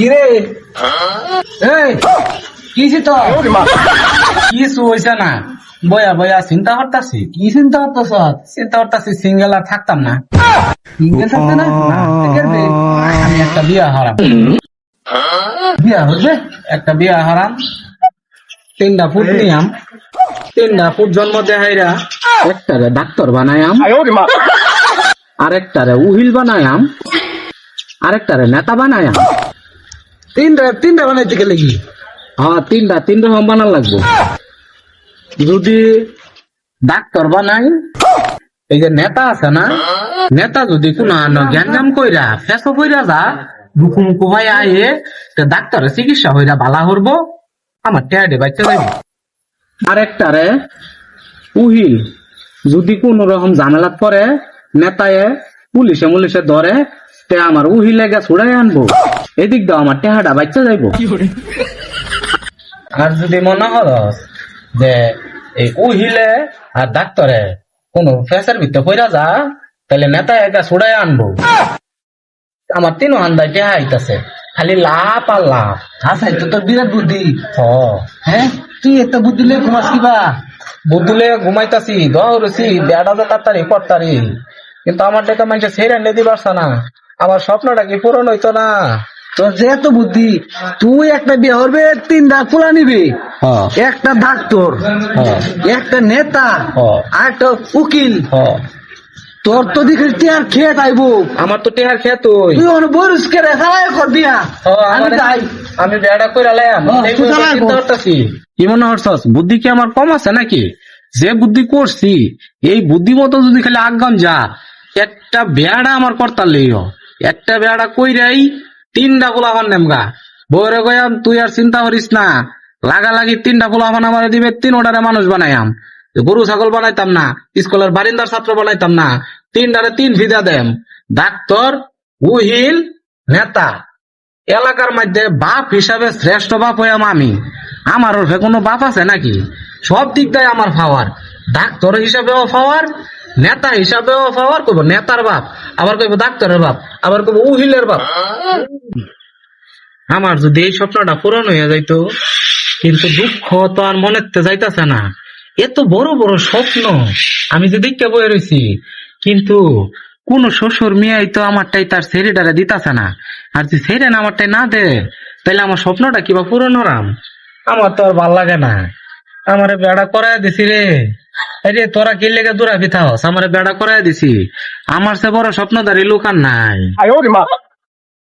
কিরে এই কিছি তো কিছু হইছে না বয়া বয়া চিন্তা করতাছি কি চিন্তা করতেছ চিন্তা করতাছি সিঙ্গেল আর থাকতাম না সিঙ্গেল থাকতে না আমি একটা বিয়া হারাম বিয়া হচ্ছে একটা বিয়া হারাম 3টা ফুট নিয়াম 3টা ফুট জন্ম দেহাইরা একটারে ডাক্তার বানায়াম আরেকটারে উহিল বানায়াম আরেকটারে নেতা বানায়াম তিনটা বানাইতে গেলে কি হ্যাঁ তিনটা রকম বানার লাগবো যদি ডাক্তার বানাই এই যে নেতা আছে না নেতা যদি কোন জ্ঞান কইরা ফেসো কইরা যা দুঃখু মুখু ভাই আয়ে ডাক্তারের চিকিৎসা হইরা বালা করবো আমার টেয়ারে বাচ্চা যাইব আরেকটারে উহিল যদি কোন রকম ঝামেলাত পরে নেতায় পুলিশে ধরে তে আমার উহিলে গা ছুড়াই আনবো এদিক দাও আমার টেহাটা বাচ্চা যাইব আর যদি মনে হরস যে এই উহিলে আর ডাক্তারে কোন ফেসের ভিতরে পইরা যা তাহলে নেতা একা ছুড়াই আনবো আমার 3 হান্দায় টেহা আইতাছে খালি লাভ আর লাভ আচ্ছা তো তোর বিরাট বুদ্ধি হ্যাঁ তুই একটা বুদ্ধি লে ঘুমাস কিবা বুদ্ধি লে ঘুমাইতাছি দৌড়ছি বেড়া যা তাড়াতাড়ি করতারি কিন্তু আমার টাকা মানুষ ছেড়ে এনে দিতে পারছে না আমার স্বপ্নটা কি পূরণ হইতো না তোর যেহেতু বুদ্ধি তুই একটা বিয়ে করবে 3টা ফুলা নিবি একটা ডাক্তার একটা নেতা আর একটা উকিল তোর তো দেখি টেয়ার খেয়ে আইবো আমার তো টেয়ার খেয়ে তুই বরুস কে রেখাই করবি আমি বেড়া করে কি মনে হচ্ছস বুদ্ধি কি আমার কম আছে নাকি যে বুদ্ধি করছি এই বুদ্ধি মতো যদি খালি আগাম যা একটা বেড়া আমার করতার লইও একটা বেড়া কইরাই 3টা ফুলাফান নেমগা বউরে কইয়াম তুই আর চিন্তা করিস না লাগালাগি 3টা ফুলাফান আমার দিবে 3টারে মানুষ বানাইয়াম গরু ছাগল বানাইতাম না স্কুলের বারিন্দার ছাত্র বানাইতাম না 3টারে 3 ফিদা দেম ডাক্তার উহিল নেতা এলাকার মধ্যে বাপ হিসাবে শ্রেষ্ঠ বাপ হইয়াম আমি আমার ওর কোনো বাপ আছে নাকি সব দিক দিয়ে আমার পাওয়ার ডাক্তার হিসাবেও পাওয়ার নেতা হিসাবেও পাওয়ার কইব নেতার বাপ আবার কইব ডাক্তারের বাপ আবার কইব উহিলের বাপ আমার যদি এই স্বপ্নটা পূরণ হইয়া যাইতো কিন্তু দুঃখ তো আর মনেতে যাইতাছে না এত বড় বড় স্বপ্ন আমি যে দেখতে বয়ে রয়েছি কিন্তু কোন শ্বশুর মেয়াই তো আমারটাই তার ছেলেটারে দিতাছে না আর যদি ছেলে না আমারটাই না দে তাহলে আমার স্বপ্নটা কিবা পূরণ হরাম আমার তো আর ভাল লাগে না আমারে বেড়া করাই দিছি রে আরে তোরা কি লেগে দূরা পিঠা হস আমারে বেড়া করাই দিছি আমার সে বড় স্বপ্নদারি লোক আর নাই